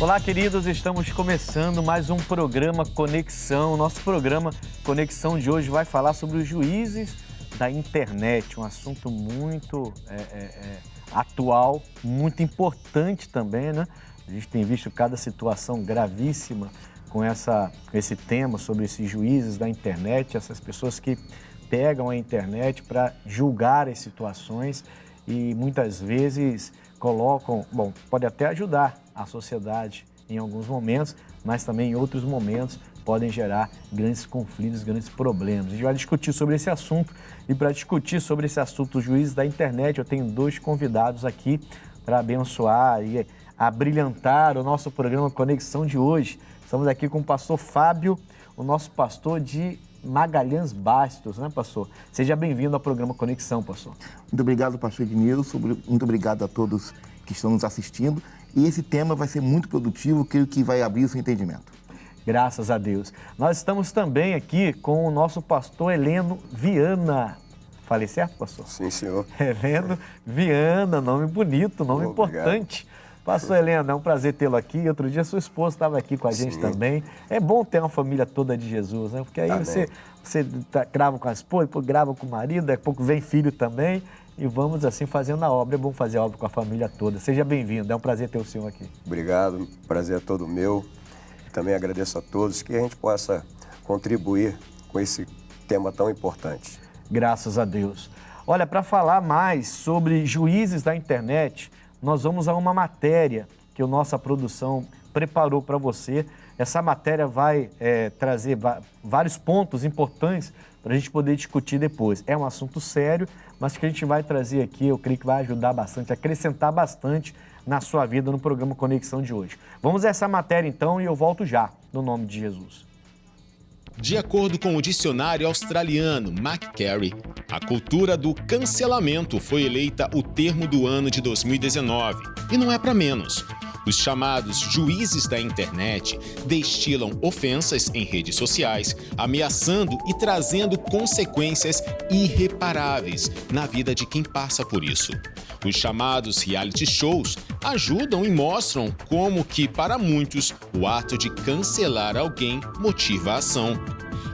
Olá, queridos, estamos começando mais um programa Conexão. Nosso programa Conexão de hoje vai falar sobre os juízes da internet, um assunto muito atual, muito importante também, né? A gente tem visto cada situação gravíssima com esse tema sobre esses juízes da internet, essas pessoas que pegam a internet para julgar as situações e muitas vezes colocam, pode até ajudar a sociedade em alguns momentos, mas também em outros momentos podem gerar grandes conflitos, grandes problemas. A gente vai discutir sobre esse assunto e para discutir sobre esse assunto, os juízes da internet, eu tenho dois convidados aqui para abençoar e abrilhantar o nosso programa Conexão de hoje. Estamos aqui com o pastor Fábio, o nosso pastor de Magalhães Bastos, né, pastor? Seja bem-vindo ao programa Conexão, pastor. Muito obrigado, pastor Ednilson. Muito obrigado a todos que estão nos assistindo. E esse tema vai ser muito produtivo, creio que vai abrir o seu entendimento. Graças a Deus. Nós estamos também aqui com o nosso pastor Heleno Viana. Falei certo, pastor? Sim, senhor. Heleno Viana, nome bonito, nome importante. Pastor Heleno, é um prazer tê-lo aqui. Outro dia sua esposa estava aqui com a gente também. É bom ter uma família toda de Jesus, né? Porque aí você grava com a esposa, depois grava com o marido, daqui a pouco vem filho também. E vamos assim fazendo a obra. É bom fazer a obra com a família toda. Seja bem-vindo, é um prazer ter o senhor aqui. Obrigado, prazer é todo meu. Também agradeço a todos que a gente possa contribuir com esse tema tão importante. Graças a Deus. Olha, para falar mais sobre juízes da internet, nós vamos a uma matéria que a nossa produção preparou para você. Essa matéria vai trazer vários pontos importantes para a gente poder discutir depois. É um assunto sério, mas que a gente vai trazer aqui, eu creio que vai ajudar bastante, acrescentar bastante na sua vida no programa Conexão de hoje. Vamos a essa matéria então e eu volto já, no nome de Jesus. De acordo com o dicionário australiano McCarry, a cultura do cancelamento foi eleita o termo do ano de 2019. E não é para menos. Os chamados juízes da internet destilam ofensas em redes sociais, ameaçando e trazendo consequências irreparáveis na vida de quem passa por isso. Os chamados reality shows ajudam e mostram como que, para muitos, o ato de cancelar alguém motiva a ação.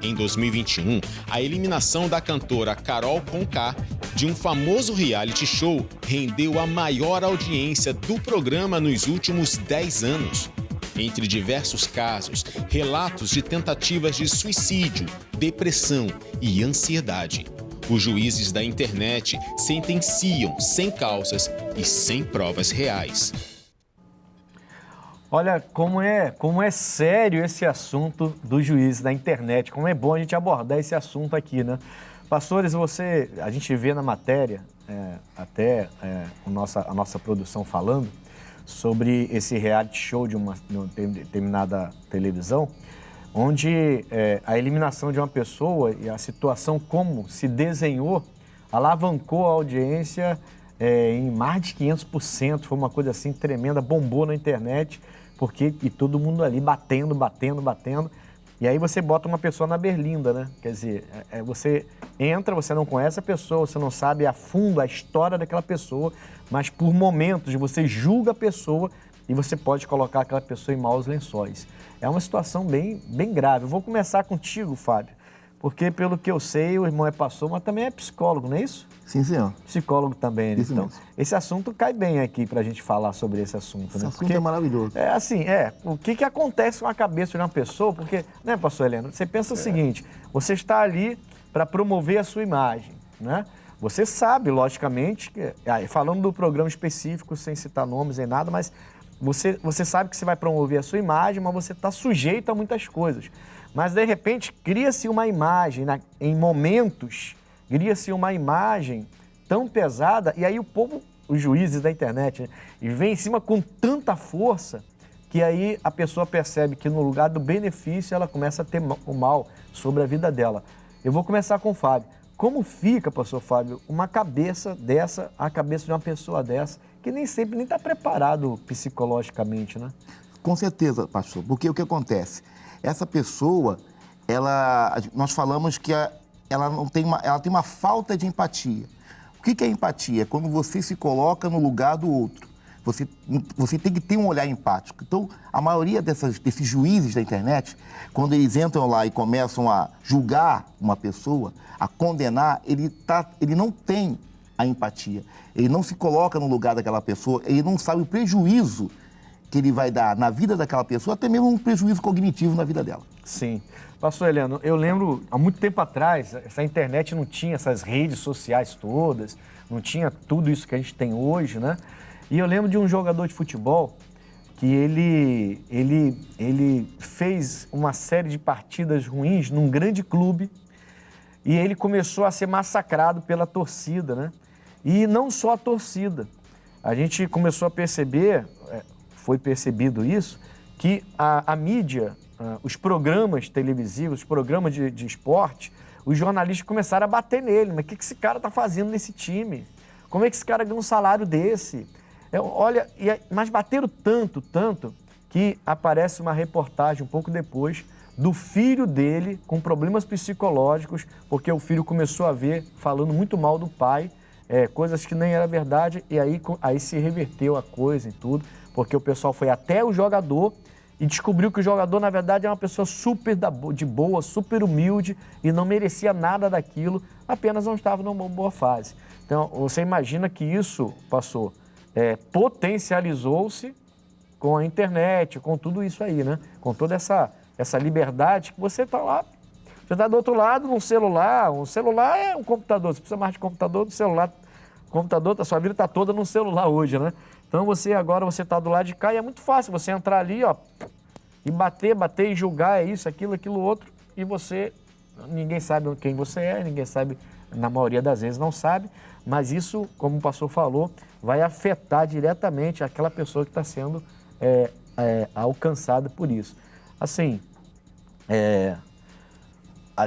Em 2021, a eliminação da cantora Carol Conká de um famoso reality show rendeu a maior audiência do programa nos últimos 10 anos. Entre diversos casos, relatos de tentativas de suicídio, depressão e ansiedade. Os juízes da internet sentenciam sem causas e sem provas reais. Olha, como é sério esse assunto dos juízes da internet, como é bom a gente abordar esse assunto aqui, né? Pastores, a gente vê na matéria, a nossa produção falando sobre esse reality show de uma determinada televisão, onde a eliminação de uma pessoa e a situação como se desenhou, alavancou a audiência em mais de 500%, foi uma coisa assim tremenda, bombou na internet, e todo mundo ali batendo. E aí você bota uma pessoa na berlinda, né? Quer dizer, você entra, você não conhece a pessoa, você não sabe a fundo a história daquela pessoa, mas por momentos você julga a pessoa e você pode colocar aquela pessoa em maus lençóis. É uma situação bem grave. Eu vou começar contigo, Fábio, porque pelo que eu sei, o irmão é pastor, mas também é psicólogo, não é isso? Sim, senhor. Psicólogo também, né? Isso Então, mesmo. esse assunto cai bem aqui para a gente falar sobre esse assunto, né? Esse assunto é maravilhoso. O que acontece com a cabeça de uma pessoa? Porque, né, pastor Heleno, você pensa o seguinte, você está ali para promover a sua imagem, né? Você sabe, logicamente, falando do programa específico, sem citar nomes nem nada, mas você sabe que você vai promover a sua imagem, mas você está sujeito a muitas coisas. Mas, de repente, cria-se uma imagem, em momentos, cria-se uma imagem tão pesada, e aí o povo, os juízes da internet, né, e vem em cima com tanta força, que aí a pessoa percebe que no lugar do benefício, ela começa a ter o mal sobre a vida dela. Eu vou começar com o Fábio. Como fica, pastor Fábio, uma cabeça dessa, a cabeça de uma pessoa dessa, que nem sempre nem está preparado psicologicamente, né? Com certeza, pastor, porque o que acontece? Essa pessoa, nós falamos que ela tem uma falta de empatia. O que é empatia? É quando você se coloca no lugar do outro. Você tem que ter um olhar empático. Então, a maioria desses juízes da internet, quando eles entram lá e começam a julgar uma pessoa, a condenar, ele não tem a empatia. Ele não se coloca no lugar daquela pessoa, ele não sabe o prejuízo que ele vai dar na vida daquela pessoa, até mesmo um prejuízo cognitivo na vida dela. Sim. Pastor Heleno, eu lembro, há muito tempo atrás, essa internet não tinha essas redes sociais todas, não tinha tudo isso que a gente tem hoje, né? E eu lembro de um jogador de futebol que ele fez uma série de partidas ruins num grande clube e ele começou a ser massacrado pela torcida, né? E não só a torcida. A gente começou a perceber, foi percebido isso, que a mídia, os programas televisivos, os programas de esporte, os jornalistas começaram a bater nele. Mas o que esse cara está fazendo nesse time? Como é que esse cara ganha um salário desse? Mas bateram tanto, que aparece uma reportagem um pouco depois do filho dele com problemas psicológicos, porque o filho começou a ver, falando muito mal do pai, coisas que nem era verdade, e aí se reverteu a coisa e tudo, porque o pessoal foi até o jogador e descobriu que o jogador, na verdade, é uma pessoa super de boa, super humilde e não merecia nada daquilo, apenas não estava numa boa fase. Então, você imagina que isso passou, potencializou-se com a internet, com tudo isso aí, né? Com toda essa liberdade que você está lá, você está do outro lado num celular, um celular é um computador, você precisa mais de computador do celular, computador, a sua vida está toda no celular hoje, né? Então você está do lado de cá e é muito fácil você entrar ali, ó, e bater e julgar, isso, aquilo outro, e ninguém sabe quem você é, ninguém sabe, na maioria das vezes não sabe, mas isso, como o pastor falou, vai afetar diretamente aquela pessoa que está sendo alcançada por isso. Assim,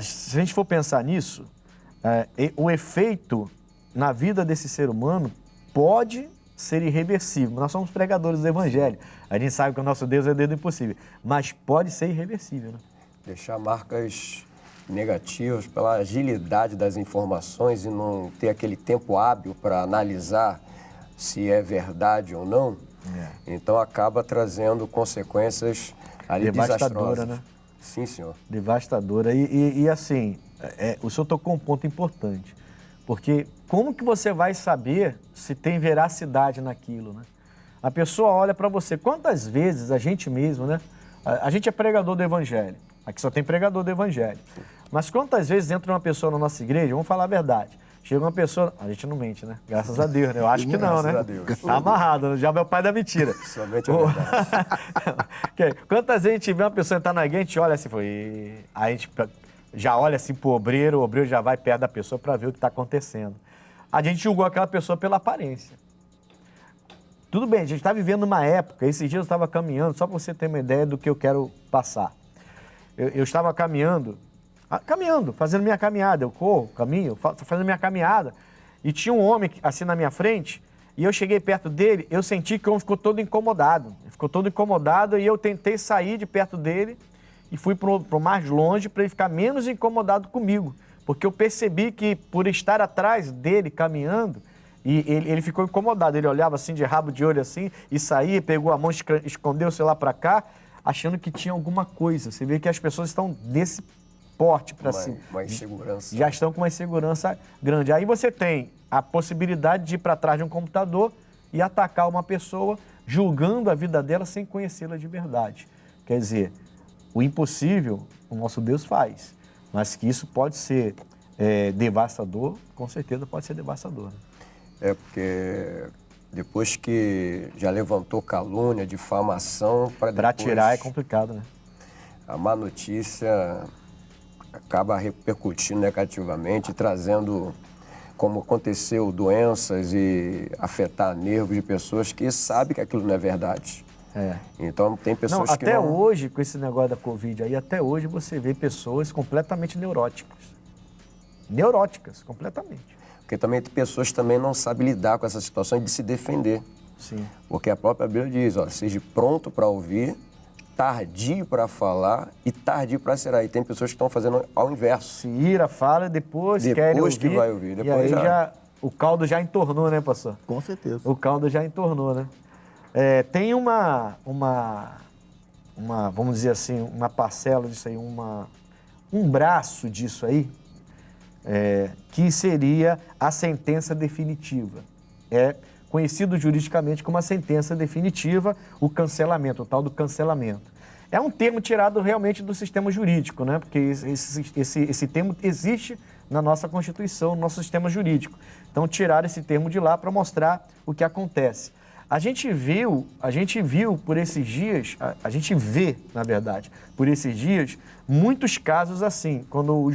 se a gente for pensar nisso, o efeito na vida desse ser humano pode ser irreversível. Nós somos pregadores do Evangelho. A gente sabe que o nosso Deus é Deus do impossível, mas pode ser irreversível, né? Deixar marcas negativas pela agilidade das informações e não ter aquele tempo hábil para analisar se é verdade ou não. Então acaba trazendo consequências ali desastrosas. Né? Sim, senhor. Devastadora. E assim, o senhor tocou um ponto importante. Porque como que você vai saber se tem veracidade naquilo, né? A pessoa olha para você. Quantas vezes a gente mesmo, né? A gente é pregador do Evangelho. Aqui só tem pregador do Evangelho. Mas quantas vezes entra uma pessoa na nossa igreja, vamos falar a verdade, chega uma pessoa... A gente não mente, né? Graças a Deus, né? Eu acho que não, né? Graças a Deus. Tá amarrado, o diabo é o pai da mentira. Somente a verdade. Quantas vezes a gente vê uma pessoa entrar na igreja, a gente olha assim, aí a gente já olha assim pro obreiro, o obreiro já vai perto da pessoa para ver o que está acontecendo. A gente julgou aquela pessoa pela aparência. Tudo bem, a gente está vivendo uma época, esses dias eu estava caminhando, só para você ter uma ideia do que eu quero passar. Eu estava caminhando, fazendo minha caminhada, eu corro, caminho, fazendo minha caminhada, e tinha um homem assim na minha frente, e eu cheguei perto dele, eu senti que o homem ficou todo incomodado. E eu tentei sair de perto dele e fui pro mais longe para ele ficar menos incomodado comigo. Porque eu percebi que por estar atrás dele caminhando, e ele ficou incomodado. Ele olhava assim de rabo de olho assim e saía, pegou a mão, escondeu o celular para cá, achando que tinha alguma coisa. Você vê que as pessoas estão desse porte para cima. Uma insegurança. Já estão com uma insegurança grande. Aí você tem a possibilidade de ir para trás de um computador e atacar uma pessoa, julgando a vida dela sem conhecê-la de verdade. Quer dizer, o impossível o nosso Deus faz, mas que isso pode ser devastador, com certeza pode ser devastador. Né? Porque depois que já levantou calúnia, difamação... Para tirar é complicado, né? A má notícia acaba repercutindo negativamente, trazendo, como aconteceu, doenças e afetar nervos de pessoas que sabem que aquilo não é verdade. Então tem pessoas que até hoje, com esse negócio da Covid aí, até hoje você vê pessoas completamente neuróticas. Neuróticas, completamente. Porque também tem pessoas que também não sabem lidar com essa situação de se defender. Sim. Porque a própria Bíblia diz, seja pronto para ouvir, tardio para falar e tardio para ser aí. Tem pessoas que estão fazendo ao inverso. Se ira, fala, depois querem ouvir. Que vai ouvir. Depois e aí o caldo já entornou, né, pastor? Com certeza. O caldo já entornou, né? Tem vamos dizer assim, uma parcela disso aí, um braço disso aí, que seria a sentença definitiva. É conhecido juridicamente como a sentença definitiva, o cancelamento, o tal do cancelamento. É um termo tirado realmente do sistema jurídico, né? Porque esse termo existe na nossa Constituição, no nosso sistema jurídico. Então, tiraram esse termo de lá para mostrar o que acontece. A gente viu por esses dias, a gente vê, na verdade, por esses dias, muitos casos assim, quando os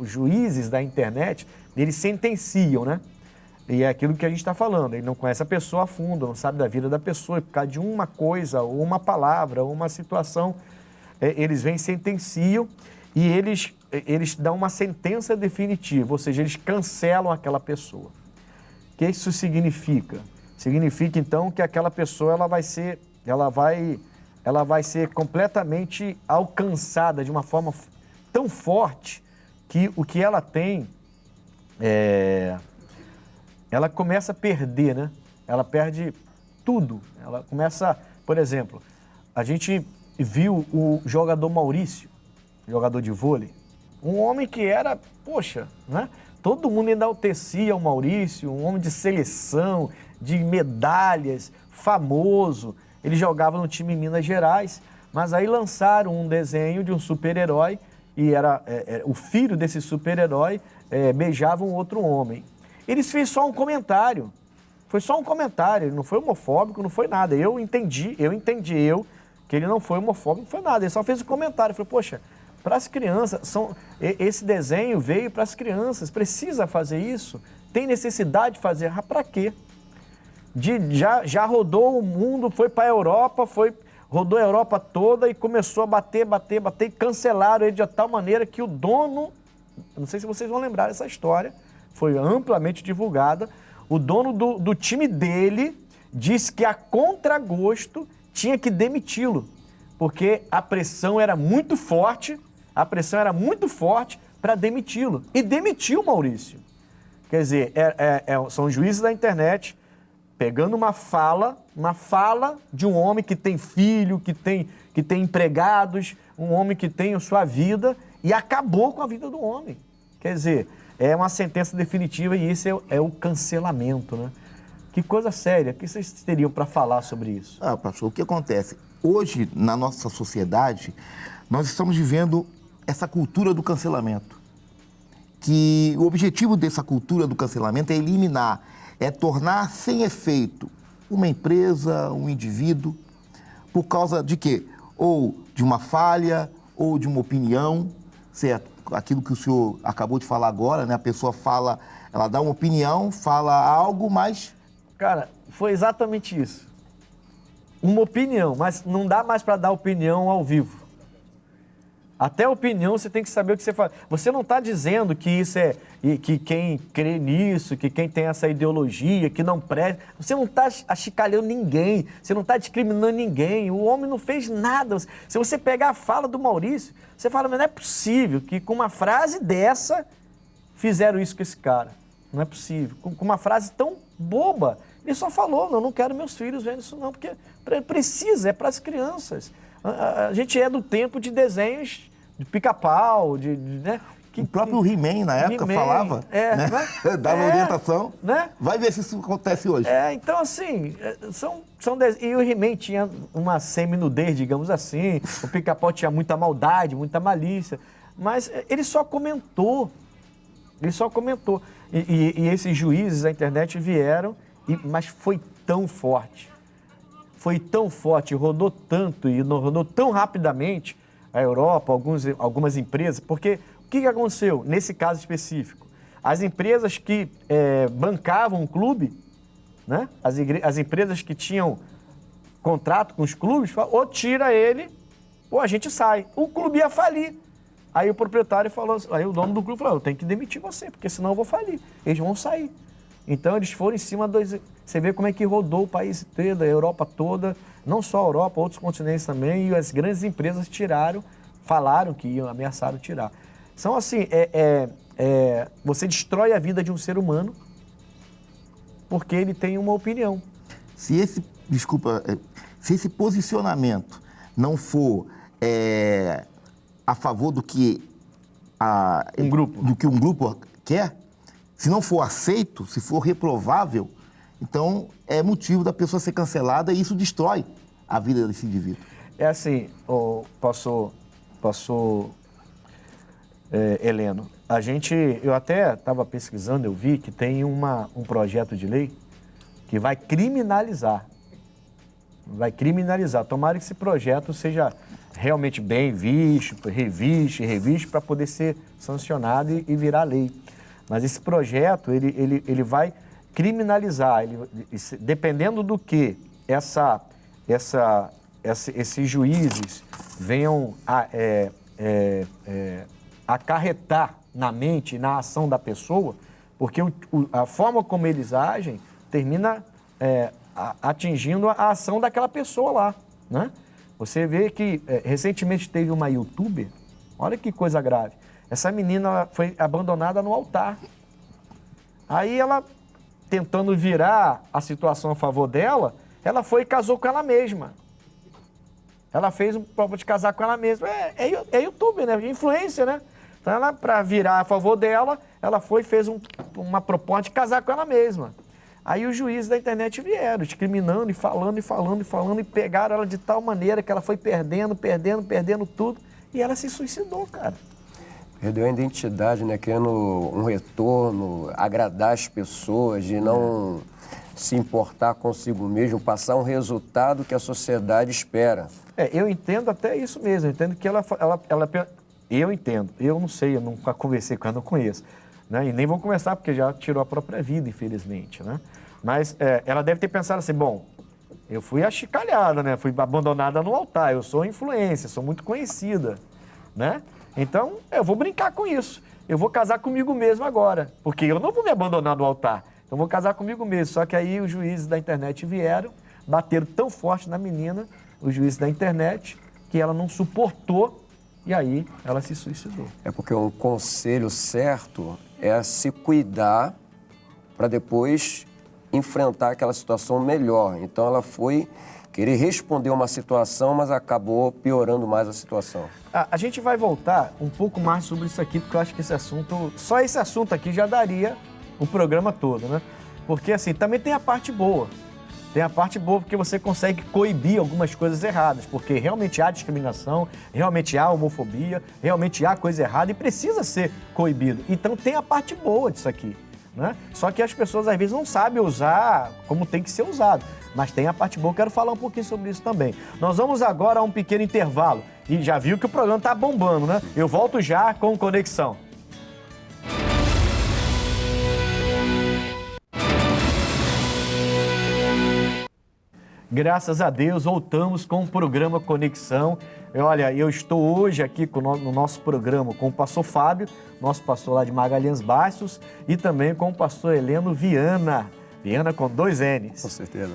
juízes da internet, eles sentenciam, né? E é aquilo que a gente está falando, ele não conhece a pessoa a fundo, não sabe da vida da pessoa, e por causa de uma coisa, ou uma palavra, ou uma situação, eles vêm, sentenciam e eles dão uma sentença definitiva, ou seja, eles cancelam aquela pessoa. O que isso significa? Significa, então, que aquela pessoa ela vai ser completamente alcançada de uma forma tão forte que o que ela tem, ela começa a perder, né? Ela perde tudo. Ela começa, por exemplo, a gente viu o jogador Maurício, jogador de vôlei, um homem que era, poxa, né? Todo mundo enaltecia o Maurício, um homem de seleção, de medalhas, famoso. Ele jogava no time em Minas Gerais, mas aí lançaram um desenho de um super-herói e era o filho desse super-herói beijava um outro homem. Eles fez só um comentário, foi só um comentário, ele não foi homofóbico, não foi nada. Eu entendi que ele não foi homofóbico, não foi nada, ele só fez um comentário. Eu falei, poxa, para as crianças, esse desenho veio para as crianças, precisa fazer isso? Tem necessidade de fazer? Para quê? Já rodou o mundo, foi para a Europa, rodou a Europa toda e começou a bater e cancelaram ele de tal maneira que o dono, não sei se vocês vão lembrar dessa história, foi amplamente divulgada, o dono do time dele disse que a contragosto tinha que demiti-lo, porque a pressão era muito forte para demiti-lo. E demitiu o Maurício. Quer dizer, são juízes da internet pegando uma fala de um homem que tem filho, que tem empregados, um homem que tem a sua vida e acabou com a vida do homem. Quer dizer, é uma sentença definitiva e isso é o cancelamento, né? Que coisa séria. O que vocês teriam para falar sobre isso? Pastor, o que acontece? Hoje, na nossa sociedade, nós estamos vivendo essa cultura do cancelamento. Que o objetivo dessa cultura do cancelamento é eliminar, é tornar sem efeito uma empresa, um indivíduo, por causa de quê? Ou de uma falha, ou de uma opinião, certo? Aquilo que o senhor acabou de falar agora, né? A pessoa fala, ela dá uma opinião, fala algo, mas... Cara, foi exatamente isso. Uma opinião, mas não dá mais para dar opinião ao vivo. Até a opinião você tem que saber o que você fala. Você não está dizendo que isso que quem crê nisso, que quem tem essa ideologia, que não presta. Você não está achicalhando ninguém, você não está discriminando ninguém. O homem não fez nada. Se você pegar a fala do Maurício, você fala, mas não é possível que com uma frase dessa fizeram isso com esse cara. Não é possível. Com uma frase tão boba. Ele só falou, não quero meus filhos vendo isso não, porque precisa, é para as crianças. A gente é do tempo de desenhos de pica-pau, né? O próprio He-Man, na época, falava, né? Né? Dava orientação. Né? Vai ver se isso acontece hoje. Então, assim, e o He-Man tinha uma semi-nudez, digamos assim, o pica-pau tinha muita maldade, muita malícia, mas ele só comentou. E esses juízes da internet vieram, mas foi tão forte, rodou tanto e rodou tão rapidamente a Europa, algumas empresas, porque o que aconteceu nesse caso específico? As empresas que bancavam o clube, né? As empresas que tinham contrato com os clubes, ou tira ele, ou a gente sai. O clube ia falir. Aí o proprietário falou, aí o dono do clube falou, eu tenho que demitir você, porque senão eu vou falir. Eles vão sair. Então eles foram em cima Você vê como é que rodou o país todo, a Europa toda, não só a Europa, outros continentes também, e as grandes empresas falaram que iam, ameaçaram tirar. Então, assim, você destrói a vida de um ser humano porque ele tem uma opinião. se esse posicionamento não for a favor do que um grupo quer, se não for aceito, se for reprovável, então é motivo da pessoa ser cancelada e isso destrói a vida desse indivíduo. É assim, pastor Heleno, eu até estava pesquisando, eu vi que tem um projeto de lei que vai criminalizar. Tomara que esse projeto seja realmente bem visto, revisto, para poder ser sancionado e virar lei. Mas esse projeto, ele vai criminalizar, dependendo do que esses juízes venham acarretar na mente, na ação da pessoa, porque a forma como eles agem termina atingindo a ação daquela pessoa lá, né? Você vê que recentemente teve uma youtuber, olha que coisa grave, essa menina foi abandonada no altar. Aí ela, tentando virar a situação a favor dela, ela foi e casou com ela mesma. Ela fez um prova de casar com ela mesma. É youtuber, né? Influência, né? Então, ela, para virar a favor dela, ela foi e fez uma proposta de casar com ela mesma. Aí os juízes da internet vieram, discriminando e falando, e pegaram ela de tal maneira que ela foi perdendo tudo, e ela se suicidou, cara. Perdeu a identidade, né? Querendo um retorno, agradar as pessoas, de não se importar consigo mesmo, passar um resultado que a sociedade espera. Eu entendo até isso mesmo, eu entendo que eu entendo, eu não sei, eu nunca conversei com ela, não conheço, né? E nem vou conversar porque já tirou a própria vida, infelizmente, né? Mas ela deve ter pensado assim, bom, eu fui achicalhada, né? Fui abandonada no altar, eu sou influência, sou muito conhecida, né? Então, eu vou brincar com isso, eu vou casar comigo mesmo agora, porque eu não vou me abandonar no altar, então vou casar comigo mesmo. Só que aí os juízes da internet vieram, bateram tão forte na menina, os juízes da internet, que ela não suportou e aí ela se suicidou. É porque um conselho certo é se cuidar para depois enfrentar aquela situação melhor. Então ela foi querer responder uma situação, mas acabou piorando mais a situação. A gente vai voltar um pouco mais sobre isso aqui, porque eu acho que só esse assunto aqui já daria o programa todo, né? Porque assim, também tem a parte boa. Tem a parte boa porque você consegue coibir algumas coisas erradas, porque realmente há discriminação, realmente há homofobia, realmente há coisa errada e precisa ser coibido. Então tem a parte boa disso aqui, né? Só que as pessoas às vezes não sabem usar como tem que ser usado. Mas tem a parte boa, quero falar um pouquinho sobre isso também. Nós vamos agora a um pequeno intervalo e já viu que o programa está bombando, né? Eu volto já com Conexão. Graças a Deus, voltamos com o programa Conexão. Olha, eu estou hoje aqui no nosso programa com o pastor Fábio, nosso pastor lá de Magalhães Baixos, e também com o pastor Heleno Viana. Viana com 2 N's. Com certeza.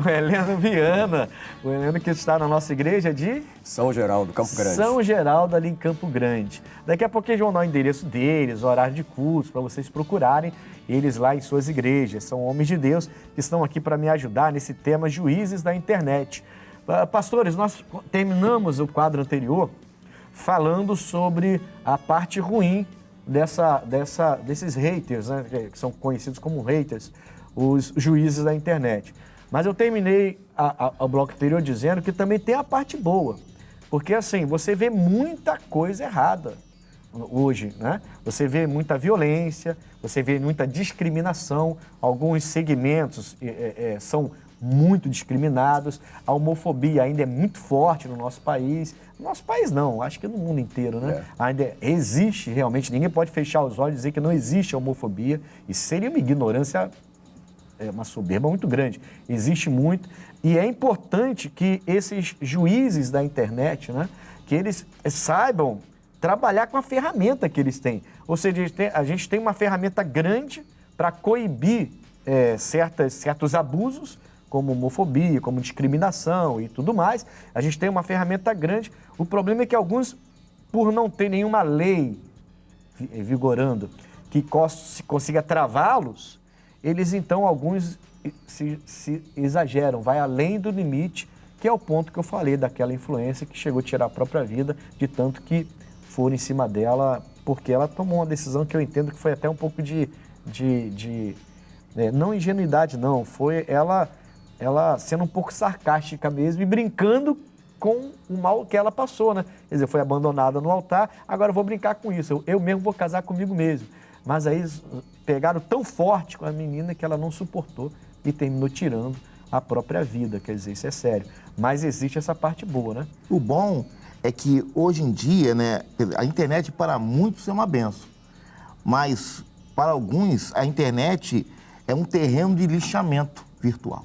O Heleno Viana, o Heleno que está na nossa igreja de... São Geraldo, Campo Grande. São Geraldo, ali em Campo Grande. Daqui a pouco eles vão dar o endereço deles, o horário de cultos, para vocês procurarem eles lá em suas igrejas. São homens de Deus que estão aqui para me ajudar nesse tema juízes da internet. Pastores, nós terminamos o quadro anterior falando sobre a parte ruim desses haters, né, que são conhecidos como haters, os juízes da internet. Mas eu terminei o bloco anterior dizendo que também tem a parte boa, porque assim, você vê muita coisa errada hoje, né? Você vê muita violência, você vê muita discriminação, alguns segmentos são muito discriminados, a homofobia ainda é muito forte no nosso país. No nosso país não, acho que no mundo inteiro, né? Ainda existe realmente, ninguém pode fechar os olhos e dizer que não existe homofobia. Isso seria uma ignorância, uma soberba muito grande. Existe muito e é importante que esses juízes da internet, né, que eles saibam trabalhar com a ferramenta que eles têm. Ou seja, a gente tem uma ferramenta grande para coibir certos abusos, como homofobia, como discriminação e tudo mais. A gente tem uma ferramenta grande. O problema é que alguns, por não ter nenhuma lei vigorando que consiga travá-los, eles então, alguns se exageram, vai além do limite, que é o ponto que eu falei daquela influência que chegou a tirar a própria vida, de tanto que foram em cima dela, porque ela tomou uma decisão que eu entendo que foi até um pouco não ingenuidade não, foi ela sendo um pouco sarcástica mesmo e brincando com o mal que ela passou, né? Quer dizer, foi abandonada no altar, agora eu vou brincar com isso, eu mesmo vou casar comigo mesmo. Mas aí pegaram tão forte com a menina que ela não suportou e terminou tirando a própria vida, quer dizer, isso é sério. Mas existe essa parte boa, né? O bom é que hoje em dia, né, a internet para muitos é uma benção, mas para alguns a internet é um terreno de lixamento virtual,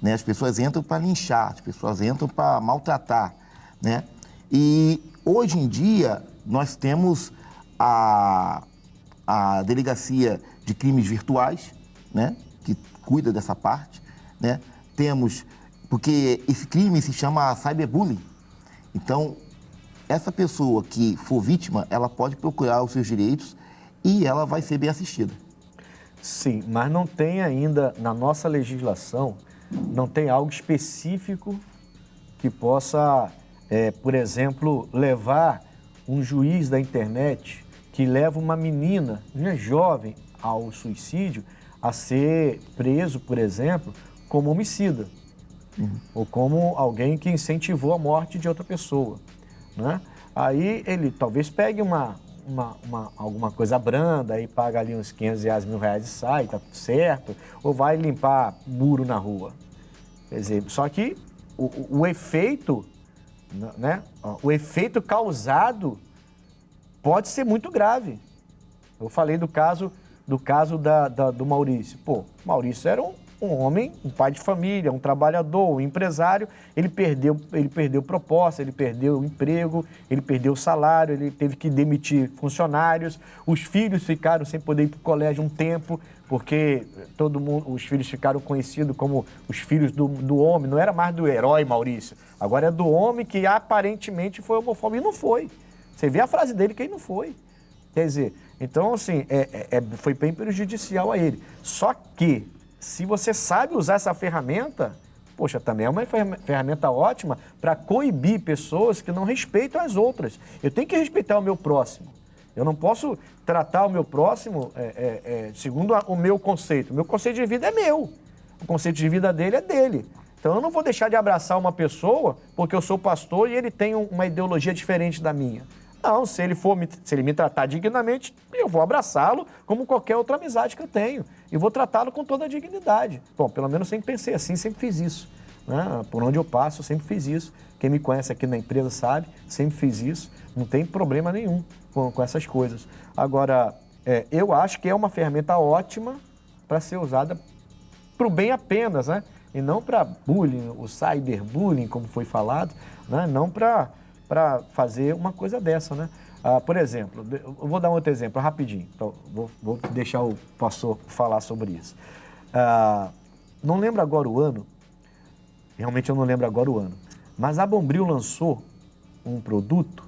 né? As pessoas entram para linchar, as pessoas entram para maltratar, né? E hoje em dia nós temos a Delegacia de Crimes Virtuais, né, que cuida dessa parte, né? Temos, porque esse crime se chama cyberbullying. Então, essa pessoa que for vítima, ela pode procurar os seus direitos e ela vai ser bem assistida. Sim, mas não tem ainda, na nossa legislação, não tem algo específico que possa, por exemplo, levar um juiz da internet que leva uma menina jovem ao suicídio a ser preso, por exemplo, como homicida. Ou como alguém que incentivou a morte de outra pessoa, né? Aí ele talvez pegue alguma coisa branda e paga ali uns R$500, R$1.000 e sai, tá tudo certo, ou vai limpar muro na rua. Quer dizer, só que o efeito, né? O efeito causado pode ser muito grave. Eu falei do caso do Maurício. Pô, Maurício era um homem, um pai de família, um trabalhador, um empresário. Ele perdeu proposta, ele perdeu o emprego, ele perdeu o salário, ele teve que demitir funcionários. Os filhos ficaram sem poder ir para o colégio um tempo, porque os filhos ficaram conhecidos como os filhos do homem. Não era mais do herói Maurício. Agora é do homem que aparentemente foi homofóbico. E não foi. Você vê a frase dele que ele não foi. Quer dizer, então, assim, foi bem prejudicial a ele. Só que, se você sabe usar essa ferramenta, poxa, também é uma ferramenta ótima para coibir pessoas que não respeitam as outras. Eu tenho que respeitar o meu próximo. Eu não posso tratar o meu próximo segundo o meu conceito. O meu conceito de vida é meu. O conceito de vida dele é dele. Então, eu não vou deixar de abraçar uma pessoa porque eu sou pastor e ele tem uma ideologia diferente da minha. Não, se ele me tratar dignamente, eu vou abraçá-lo como qualquer outra amizade que eu tenho. E vou tratá-lo com toda a dignidade. Bom, pelo menos sempre pensei assim, sempre fiz isso, né? Por onde eu passo, eu sempre fiz isso. Quem me conhece aqui na empresa sabe, sempre fiz isso. Não tem problema nenhum com essas coisas. Agora, eu acho que é uma ferramenta ótima para ser usada para o bem apenas, né? E não para bullying, o cyberbullying, como foi falado, né? Não para fazer uma coisa dessa, né? Por exemplo, eu vou dar um outro exemplo rapidinho, então, vou deixar o pastor falar sobre isso. Não lembro agora o ano, realmente eu não lembro agora o ano, mas a Bombril lançou um produto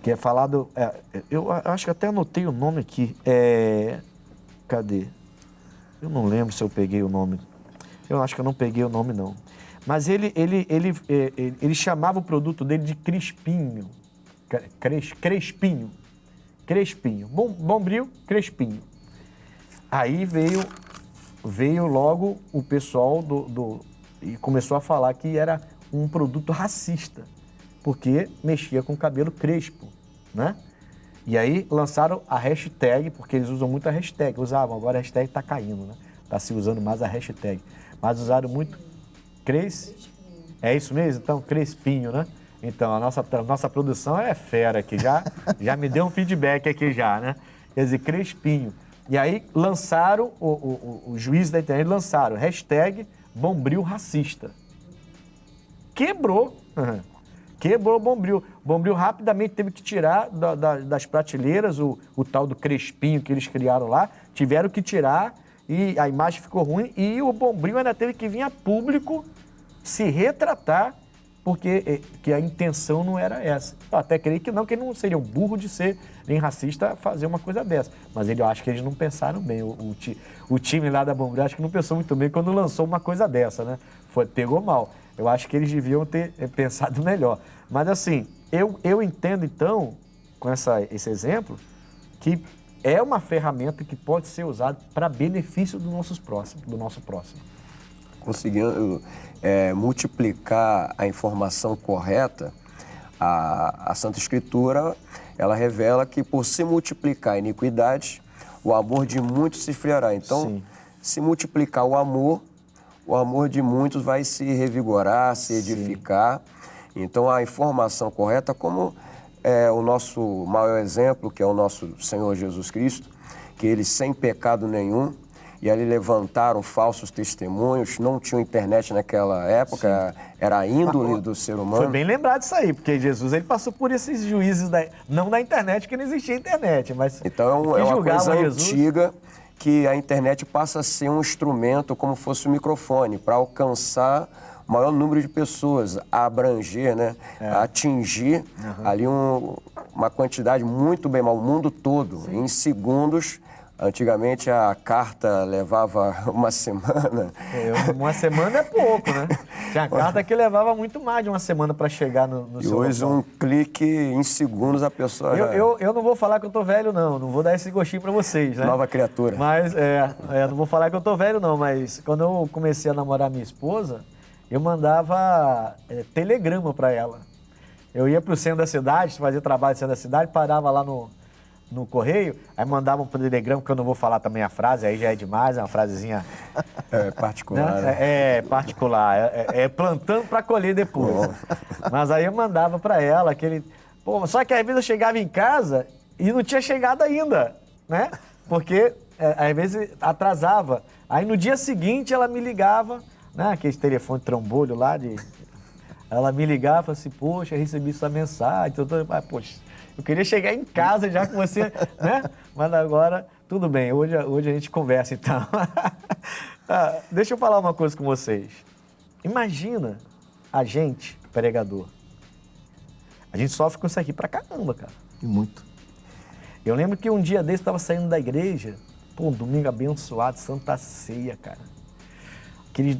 que é falado, eu acho que até anotei o nome aqui, cadê? Eu não lembro se eu peguei o nome, eu acho que eu não peguei o nome não. Mas ele chamava o produto dele de Crespinho. Crespinho. Bombril, Crespinho. Aí veio logo o pessoal e começou a falar que era um produto racista, porque mexia com o cabelo crespo, né? E aí lançaram a hashtag, porque eles usam muito a hashtag. Usavam, agora a hashtag está caindo, né? Está se usando mais a hashtag. Mas usaram muito é isso mesmo? Então, Crespinho, né? Então, a nossa produção é fera aqui, já me deu um feedback aqui já, né? Quer dizer, Crespinho. E aí lançaram, o juiz da internet lançaram hashtag Bombril racista. Quebrou o Bombril. Bombril rapidamente teve que tirar das prateleiras o tal do Crespinho que eles criaram lá, tiveram que tirar e a imagem ficou ruim e o Bombril ainda teve que vir a público se retratar porque que a intenção não era essa. Eu até creio que não, que ele não seria um burro de ser nem racista fazer uma coisa dessa. Mas eu acho que eles não pensaram bem. O time lá da Bombril acho que não pensou muito bem quando lançou uma coisa dessa, né? Pegou mal. Eu acho que eles deviam ter pensado melhor. Mas assim, eu entendo então, com esse exemplo, que é uma ferramenta que pode ser usada para benefício do nosso próximo. Conseguindo multiplicar a informação correta, a Santa Escritura, ela revela que por se multiplicar a iniquidade, o amor de muitos se esfriará. Então, Sim. se multiplicar o amor de muitos vai se revigorar, se edificar. Então, a informação correta, como o nosso maior exemplo, que é o nosso Senhor Jesus Cristo, que ele sem pecado nenhum, e ali levantaram falsos testemunhos, não tinha internet naquela época, era a índole do ser humano. Foi bem lembrado disso aí, porque Jesus ele passou por esses juízes, não da internet, porque não existia internet, mas então é uma coisa Jesus... antiga que a internet passa a ser um instrumento como fosse um microfone para alcançar o maior número de pessoas, a abranger, né? A atingir ali uma quantidade muito bem mal, o mundo todo, em segundos. Antigamente a carta levava uma semana. Uma semana é pouco, né? Tinha carta que levava muito mais de uma semana para chegar no e seu hoje local. um clique em segundos a pessoa Eu não vou falar que eu tô velho, não vou dar esse gostinho para vocês, né? nova criatura. Mas, não vou falar que eu tô velho, não, mas quando eu comecei a namorar minha esposa, eu mandava telegrama para ela. Eu ia pro centro da cidade, fazia trabalho no centro da cidade, parava lá no correio, aí mandava um telegrama, que eu não vou falar também a frase, aí já é demais, é uma frasezinha... particular. Né? É particular, plantando para colher depois. Mas aí eu mandava para ela aquele... Pô, só que às vezes eu chegava em casa e não tinha chegado ainda, né? Porque às vezes atrasava. Aí no dia seguinte ela me ligava, né? Aquele telefone trombolho lá de... Ela me ligava e falava assim, poxa, eu recebi sua mensagem, poxa, eu queria chegar em casa já com você, né? Mas agora, tudo bem, hoje a gente conversa então. Deixa eu falar uma coisa com vocês. Imagina a gente, pregador. A gente sofre com isso aqui pra caramba, cara. E muito. Eu lembro que um dia desse eu estava saindo da igreja, um domingo abençoado, Santa Ceia, cara.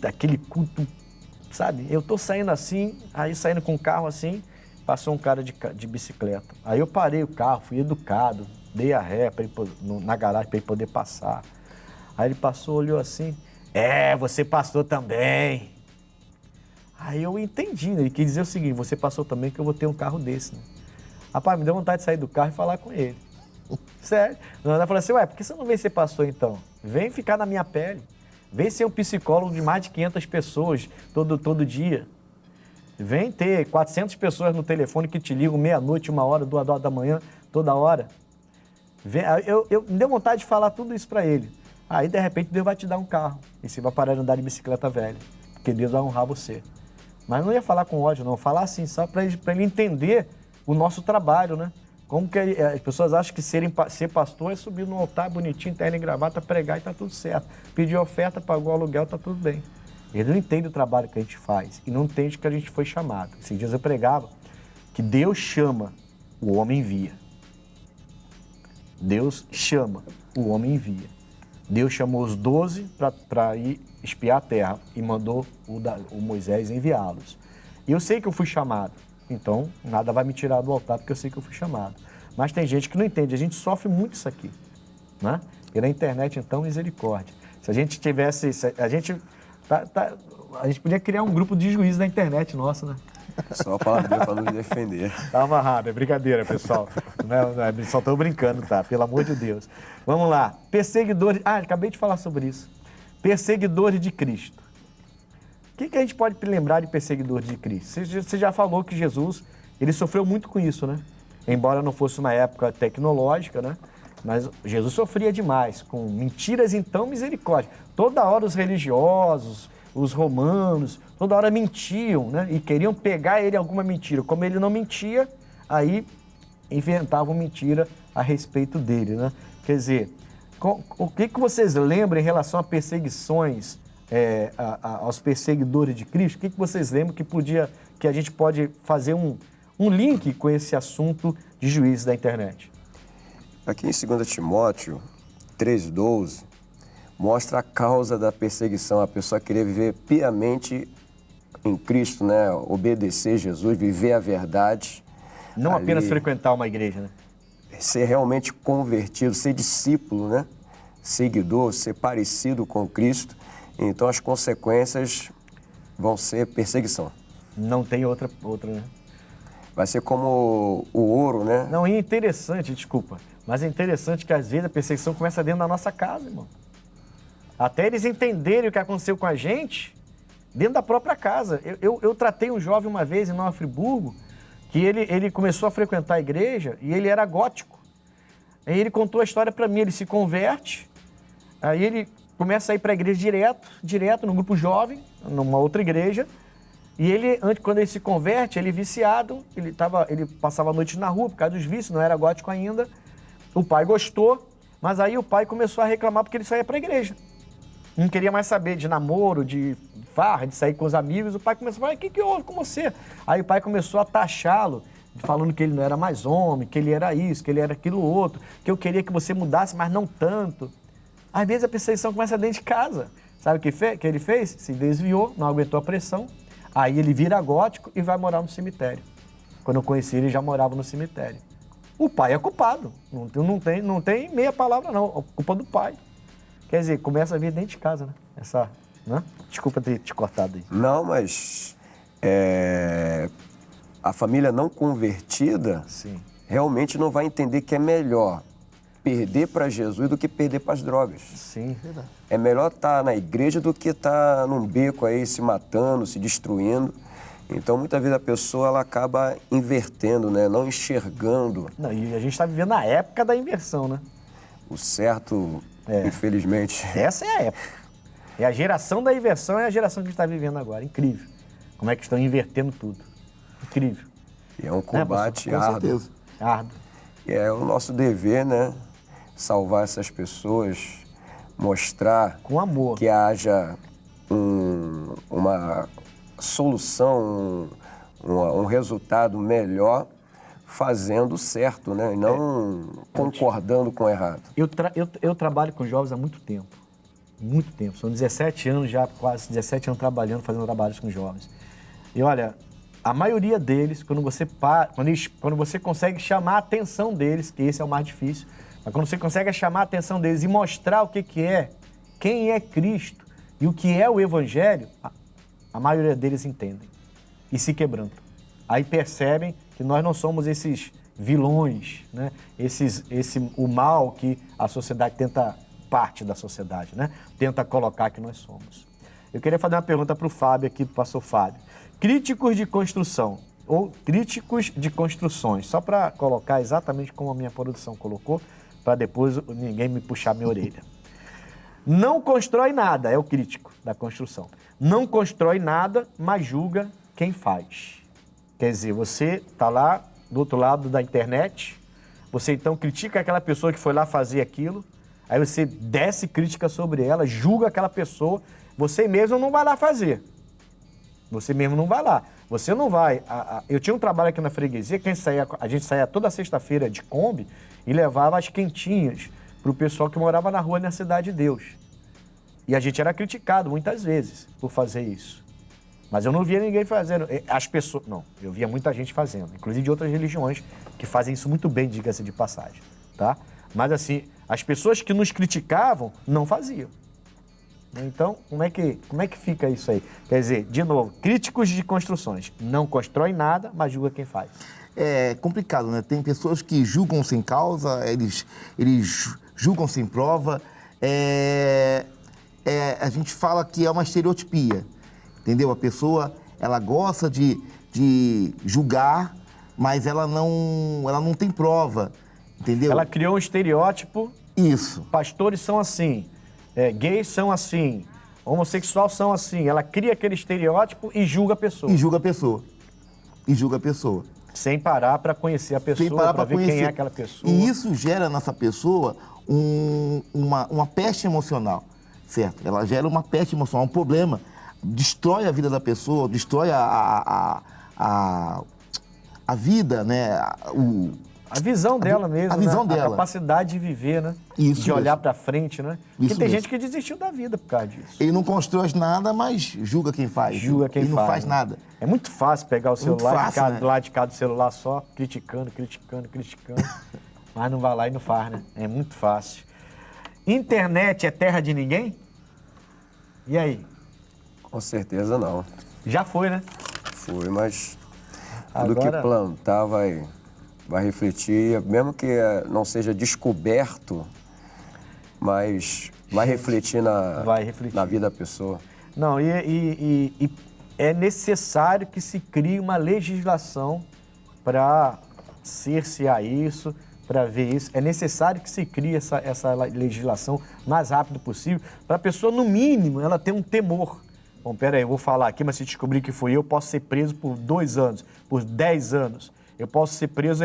Aquele culto, sabe? Eu tô saindo assim, aí saindo com o carro assim, passou um cara de bicicleta. Aí eu parei o carro, fui educado, dei a ré na garagem para ele poder passar. Aí ele passou, olhou assim, você passou também. Aí eu entendi, né? Ele quis dizer o seguinte, você passou também que eu vou ter um carro desse, né? Rapaz, me deu vontade de sair do carro e falar com ele. Sério. Ela falou assim, por que você não vem ser pastor então? Vem ficar na minha pele. Vem ser um psicólogo de mais de 500 pessoas todo dia. Vem ter 400 pessoas no telefone que te ligam meia-noite, 1h, 2h da manhã, toda hora. Me deu vontade de falar tudo isso para ele. Aí, de repente, Deus vai te dar um carro. E você vai parar de andar de bicicleta velha. Porque Deus vai honrar você. Mas não ia falar com ódio, não. Falar assim, só para ele entender o nosso trabalho, né? Como que as pessoas acham que ser pastor é subir no altar bonitinho, terno e gravata, pregar e tá tudo certo. Pedir oferta, pagou o aluguel, tá tudo bem. Ele não entende o trabalho que a gente faz e não entende que a gente foi chamado. Esses dias eu pregava que Deus chama, o homem envia. Deus chama, o homem envia. Deus chamou os 12 para ir espiar a terra e mandou o Moisés enviá-los. E eu sei que eu fui chamado, então nada vai me tirar do altar porque eu sei que eu fui chamado. Mas tem gente que não entende, a gente sofre muito isso aqui, né? E na internet, então, misericórdia. Se a gente tivesse... A gente podia criar um grupo de juízes na internet, nossa, né? Só a palavra para nos defender. Tá amarrado, é brincadeira, pessoal. Só tô brincando, tá? Pelo amor de Deus. Vamos lá. Perseguidores... acabei de falar sobre isso. Perseguidores de Cristo. O que a gente pode lembrar de perseguidores de Cristo? Você já falou que Jesus, ele sofreu muito com isso, né? Embora não fosse uma época tecnológica, né? Mas Jesus sofria demais, com mentiras, então, misericórdia. Toda hora os religiosos, os romanos, toda hora mentiam, né? E queriam pegar ele alguma mentira. Como ele não mentia, aí inventavam mentira a respeito dele, né? Quer dizer, o que vocês lembram em relação a perseguições aos perseguidores de Cristo? O que vocês lembram que a gente pode fazer um link com esse assunto de juízes da internet? Aqui em 2 Timóteo 3,12, mostra a causa da perseguição, a pessoa querer viver piamente em Cristo, né? Obedecer Jesus, viver a verdade. Não apenas frequentar uma igreja, né? Ser realmente convertido, ser discípulo, né? Seguidor, ser parecido com Cristo. Então as consequências vão ser perseguição. Não tem outra, né? Vai ser como o ouro, né? Não, e é interessante, desculpa, mas é interessante que às vezes a perseguição começa dentro da nossa casa, irmão. Até eles entenderem o que aconteceu com a gente dentro da própria casa. Eu tratei um jovem uma vez em Nova Friburgo, que ele começou a frequentar a igreja e ele era gótico. Aí ele contou a história para mim, ele se converte, aí ele começa a ir para a igreja direto, no grupo jovem, numa outra igreja, e ele, quando ele se converte, ele é viciado, ele passava a noite na rua por causa dos vícios, não era gótico ainda. O pai gostou, mas aí o pai começou a reclamar porque ele saía para a igreja. Não queria mais saber de namoro, de farra, de sair com os amigos. O pai começou a falar, o que houve com você? Aí o pai começou a taxá-lo, falando que ele não era mais homem, que ele era isso, que ele era aquilo outro, que eu queria que você mudasse, mas não tanto. Às vezes a perseguição começa dentro de casa. Sabe o que ele fez? Se desviou, não aguentou a pressão. Aí ele vira gótico e vai morar no cemitério. Quando eu conheci ele, já morava no cemitério. O pai é culpado. Não tem meia palavra, não. É culpa do pai. Quer dizer, começa a vir dentro de casa, né? Né? Desculpa ter te cortado aí. Não, mas a família não convertida Sim. realmente não vai entender que é melhor perder para Jesus do que perder para as drogas. Sim, verdade. É melhor estar na igreja do que estar num beco aí se matando, se destruindo. Então, muitas vezes a pessoa ela acaba invertendo, né? Não enxergando. Não, e a gente está vivendo a época da inversão, né? O certo, infelizmente. Essa é a época. E a geração da inversão é a geração que a gente está vivendo agora. Incrível. Como é que estão invertendo tudo. Incrível. E é um combate Com árduo. certeza. Árduo. E é o nosso dever, né? Salvar essas pessoas, mostrar Com amor. que haja uma solução, um resultado melhor fazendo certo, né? E não concordando com o errado. Eu trabalho com jovens há muito tempo. Muito tempo. São 17 anos já, quase 17 anos trabalhando, fazendo trabalhos com jovens. E olha, a maioria deles, quando você consegue chamar a atenção deles, que esse é o mais difícil, mas quando você consegue chamar a atenção deles e mostrar o que é, quem é Cristo e o que é o Evangelho, a maioria deles entendem e se quebrantam. Aí percebem que nós não somos esses vilões, né? O mal que a sociedade parte da sociedade, né? Tenta colocar que nós somos. Eu queria fazer uma pergunta para o Fábio aqui, para o pastor Fábio. Críticos de construção ou críticos de construções, só para colocar exatamente como a minha produção colocou, para depois ninguém me puxar minha orelha. Não constrói nada, é o crítico da construção. Não constrói nada, mas julga quem faz. Quer dizer, você está lá do outro lado da internet, você então critica aquela pessoa que foi lá fazer aquilo, aí você desce crítica sobre ela, julga aquela pessoa, você mesmo não vai lá fazer. Você mesmo não vai lá. Você não vai... Eu tinha um trabalho aqui na freguesia, a gente saía toda sexta-feira de Kombi e levava as quentinhas para o pessoal que morava na rua na Cidade de Deus. E a gente era criticado muitas vezes por fazer isso. Mas eu não via ninguém fazendo. As pessoas... Não, eu via muita gente fazendo, inclusive de outras religiões que fazem isso muito bem, diga-se de passagem, tá? Mas assim, as pessoas que nos criticavam não faziam. Então, como é que fica isso aí? Quer dizer, de novo, críticos de construções. Não constrói nada, mas julga quem faz. É complicado, né? Tem pessoas que julgam sem causa, eles julgam sem prova. A gente fala que é uma estereotipia, entendeu? A pessoa, ela gosta de julgar, mas ela não tem prova, entendeu? Ela criou um estereótipo. Isso. Pastores são assim. Gays são assim, homossexuais são assim. Ela cria aquele estereótipo e julga a pessoa. E julga a pessoa. Sem parar para conhecer a pessoa, para ver quem é aquela pessoa. E isso gera nessa pessoa uma peste emocional. certo? Ela gera uma peste emocional, um problema, destrói a vida da pessoa, destrói a vida, né? A visão dela mesmo, a visão né? dela. A capacidade de viver, né? Isso de olhar mesmo. pra frente, né? Porque Isso tem mesmo. gente que desistiu da vida por causa disso. Ele não constrói nada, mas julga quem faz. Julga quem Ele faz. não faz né? nada. É muito fácil pegar o celular e fácil, ficar né? do lado de cá do celular só, criticando. Mas não vai lá e não faz, né? É muito fácil. Internet é terra de ninguém? E aí? Com certeza não. Já foi, né? Fui, mas tudo Agora- que plantar vai refletir, mesmo que não seja descoberto, mas vai refletir Vai refletir. na vida da pessoa. Não, e é necessário que se crie uma legislação para cercear isso, para ver isso. É necessário que se crie essa legislação o mais rápido possível, para a pessoa, no mínimo, ela ter um temor. Bom, peraí, eu vou falar aqui, mas se descobrir que fui eu posso ser preso por 2 anos, por 10 anos. Eu posso ser preso,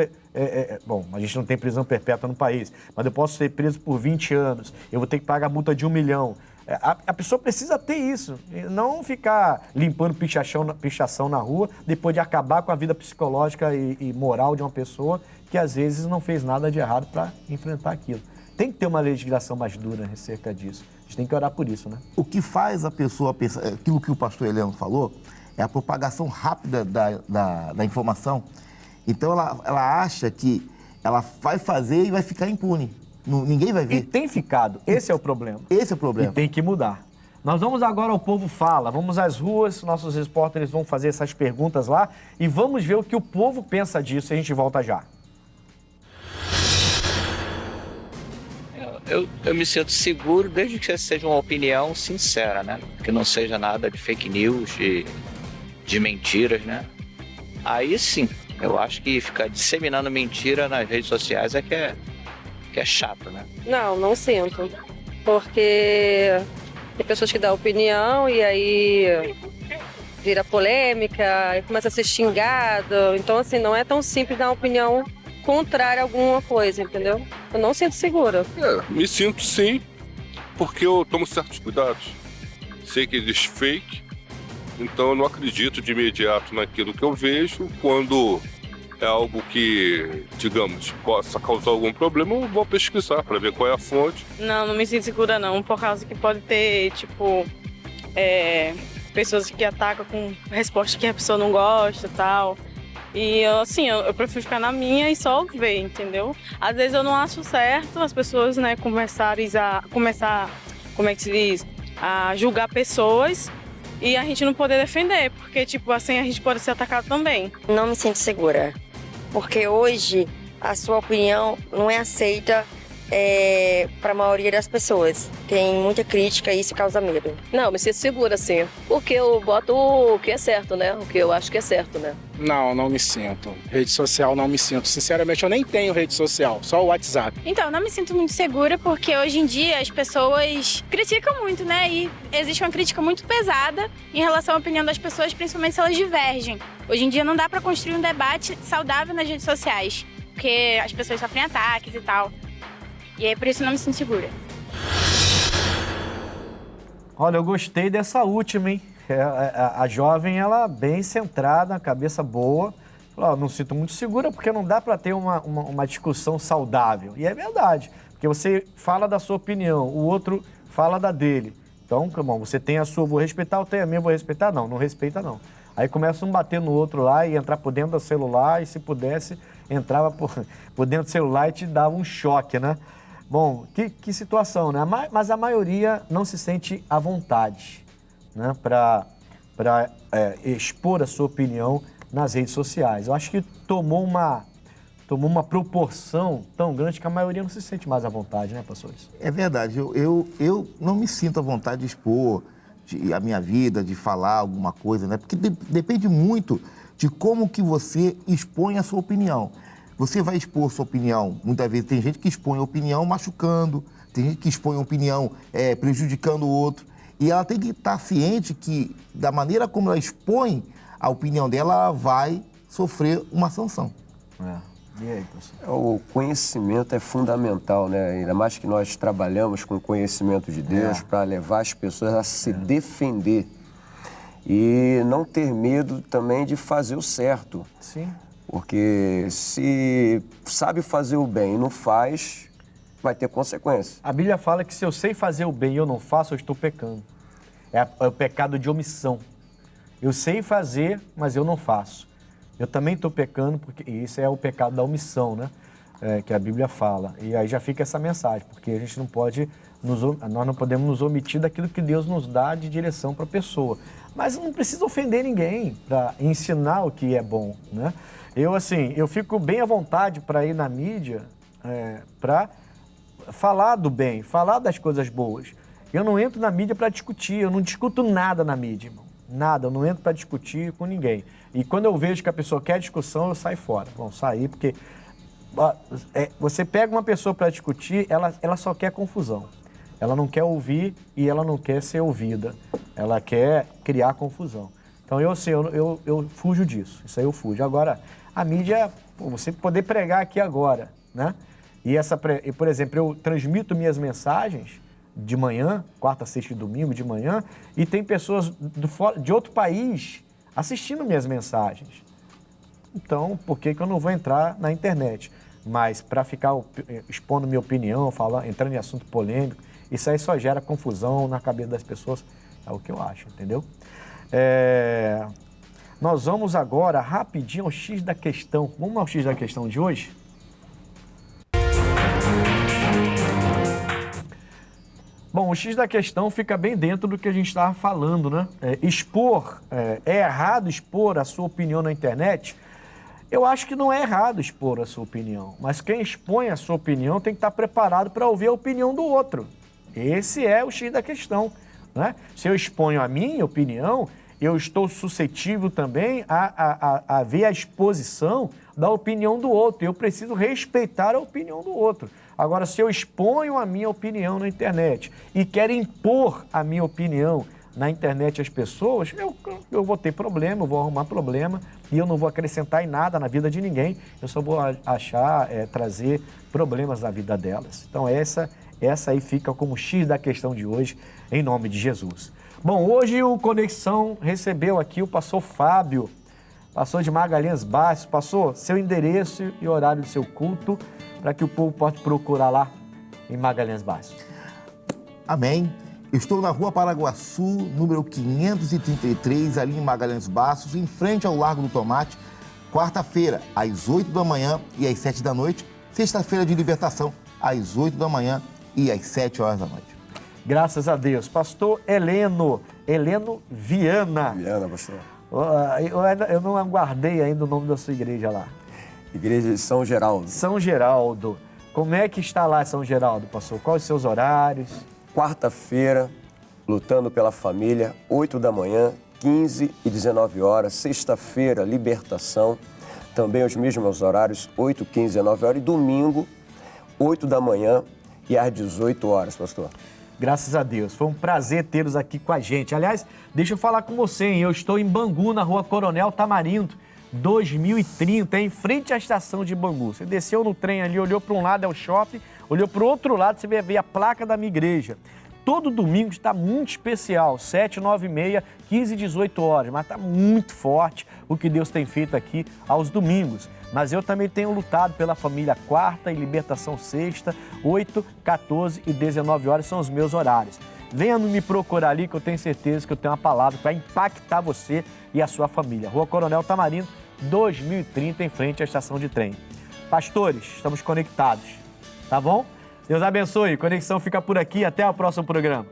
bom, a gente não tem prisão perpétua no país, mas eu posso ser preso por 20 anos, eu vou ter que pagar multa de 1 milhão. A pessoa precisa ter isso, e não ficar limpando pichação na rua depois de acabar com a vida psicológica e moral de uma pessoa que às vezes não fez nada de errado para enfrentar aquilo. Tem que ter uma legislação mais dura acerca disso. A gente tem que orar por isso, né? O que faz a pessoa pensar, aquilo que o pastor Heleno falou, é a propagação rápida da informação. Então ela acha que ela vai fazer e vai ficar impune. Ninguém vai E ver. tem ficado, esse é o problema. Esse é o E problema. tem que mudar. Nós vamos agora ao Povo Fala, vamos às ruas, nossos repórteres vão fazer essas perguntas lá e vamos ver o que o povo pensa disso e a gente volta já. Eu me sinto seguro desde que seja uma opinião sincera, né? Que não seja nada de fake news, de mentiras, né? Aí sim, eu acho que ficar disseminando mentira nas redes sociais é que é chato, né? Não sinto. Porque tem pessoas que dão opinião e aí vira polêmica e começa a ser xingado. Então, assim, não é tão simples dar uma opinião contrária a alguma coisa, entendeu? Eu não sinto segura. Me sinto sim, porque eu tomo certos cuidados. Sei que existe fake, então eu não acredito de imediato naquilo que eu vejo. Quando é algo que, digamos, possa causar algum problema, eu vou pesquisar para ver qual é a fonte. Não me sinto segura não, por causa que pode ter, tipo, pessoas que atacam com resposta que a pessoa não gosta e tal. E eu prefiro ficar na minha e só ver, entendeu? Às vezes eu não acho certo as pessoas, né, começar, como é que se diz, a julgar pessoas e a gente não poder defender, porque, tipo, assim a gente pode ser atacado também. Não me sinto segura, porque hoje a sua opinião não é aceita para a maioria das pessoas. Tem muita crítica e isso causa medo. Não, me sinto segura, sim. Porque eu boto o que é certo, né? O que eu acho que é certo, né? Não me sinto. Rede social não me sinto. Sinceramente, eu nem tenho rede social, só o WhatsApp. Então, eu não me sinto muito segura porque hoje em dia as pessoas criticam muito, né? E existe uma crítica muito pesada em relação à opinião das pessoas, principalmente se elas divergem. Hoje em dia não dá pra construir um debate saudável nas redes sociais, porque as pessoas sofrem ataques e tal. E aí, por isso, eu não me sinto segura. Olha, eu gostei dessa última, hein? A jovem, ela bem centrada, cabeça boa. Falou, não sinto muito segura porque não dá para ter uma discussão saudável. E é verdade, porque você fala da sua opinião, o outro fala da dele. Então, bom, você tem a sua, vou respeitar, eu tenho a minha, vou respeitar? Não respeita não. Aí começa um bater no outro lá e entrar por dentro do celular e se pudesse, entrava por dentro do celular e te dava um choque, né? Bom, que situação, né? Mas a maioria não se sente à vontade, né? Para expor a sua opinião nas redes sociais. Eu acho que tomou uma proporção tão grande que a maioria não se sente mais à vontade, né, pastores? É verdade. Eu não me sinto à vontade de expor a minha vida, de falar alguma coisa, né? Porque depende muito de como que você expõe a sua opinião. Você vai expor sua opinião, muitas vezes tem gente que expõe a opinião machucando, tem gente que expõe a opinião prejudicando o outro. E ela tem que estar ciente que, da maneira como ela expõe a opinião dela, ela vai sofrer uma sanção. E aí, professor? O conhecimento é fundamental, né? Ainda mais que nós trabalhamos com o conhecimento de Deus para levar as pessoas a se defender e não ter medo também de fazer o certo. Sim. Porque se sabe fazer o bem e não faz, vai ter consequências. A Bíblia fala que se eu sei fazer o bem e eu não faço, eu estou pecando. É o pecado de omissão. Eu sei fazer, mas eu não faço. Eu também estou pecando, porque isso é o pecado da omissão, né? Que a Bíblia fala. E aí já fica essa mensagem, porque a gente não pode, nós não podemos nos omitir daquilo que Deus nos dá de direção para a pessoa. Mas não precisa ofender ninguém para ensinar o que é bom, né? Eu fico bem à vontade para ir na mídia, para falar do bem, falar das coisas boas. Eu não entro na mídia para discutir, eu não discuto nada na mídia, irmão. Nada, eu não entro para discutir com ninguém. E quando eu vejo que a pessoa quer discussão, eu saio fora. Vamos sair, porque você pega uma pessoa para discutir, ela só quer confusão. Ela não quer ouvir e ela não quer ser ouvida. Ela quer criar confusão. Então, eu fujo disso. Isso aí eu fujo. Agora, a mídia, você poder pregar aqui agora, né? E, por exemplo, eu transmito minhas mensagens de manhã, quarta, sexta e domingo de manhã, e tem pessoas de outro país assistindo minhas mensagens. Então, por que eu não vou entrar na internet? Mas para ficar expondo minha opinião, entrando em assunto polêmico, isso aí só gera confusão na cabeça das pessoas, é o que eu acho, entendeu? Nós vamos agora rapidinho ao X da questão. Vamos ao X da questão de hoje? Bom, o X da questão fica bem dentro do que a gente estava falando, né? É errado expor a sua opinião na internet? Eu acho que não é errado expor a sua opinião, mas quem expõe a sua opinião tem que estar preparado para ouvir a opinião do outro. Esse é o X da questão, né? Se eu exponho a minha opinião, eu estou suscetível também a ver a exposição da opinião do outro. Eu preciso respeitar a opinião do outro. Agora, se eu exponho a minha opinião na internet e quero impor a minha opinião na internet às pessoas, eu vou ter problema, eu vou arrumar problema e eu não vou acrescentar em nada na vida de ninguém. Eu só vou trazer problemas na vida delas. Então, essa aí fica como X da questão de hoje, em nome de Jesus. Bom, hoje o Conexão recebeu aqui o pastor Fábio, pastor de Magalhães Bassos. Pastor, seu endereço e horário do seu culto, para que o povo possa procurar lá em Magalhães Bassos. Amém. Eu estou na Rua Paraguaçu, número 533, ali em Magalhães Bassos, em frente ao Largo do Tomate, quarta-feira, às 8 da manhã e às 7 da noite, sexta-feira de libertação, às 8 da manhã e às 7 horas da noite. Graças a Deus. Pastor Heleno Viana. Viana, pastor. Eu não aguardei ainda o nome da sua igreja lá. Igreja de São Geraldo. São Geraldo. Como é que está lá São Geraldo, pastor? Quais os seus horários? Quarta-feira, lutando pela família, 8 da manhã, 15 e 19 horas. Sexta-feira, libertação, também os mesmos horários, 8, 15 e 19 horas. E domingo, 8 da manhã e às 18 horas, pastor. Graças a Deus. Foi um prazer tê-los aqui com a gente. Aliás, deixa eu falar com você, hein? Eu estou em Bangu, na Rua Coronel Tamarindo, 2030, em frente à estação de Bangu. Você desceu no trem ali, olhou para um lado, é o shopping, olhou para o outro lado, você vai ver a placa da minha igreja. Todo domingo está muito especial, 7, 9 e meia, 15 e 18 horas, mas está muito forte o que Deus tem feito aqui aos domingos. Mas eu também tenho lutado pela família quarta e libertação sexta, 8, 14 e 19 horas são os meus horários. Venha me procurar ali que eu tenho certeza que eu tenho uma palavra que vai impactar você e a sua família. Rua Coronel Tamarindo, 2030, em frente à estação de trem. Pastores, estamos conectados, tá bom? Deus abençoe. Conexão fica por aqui. Até o próximo programa.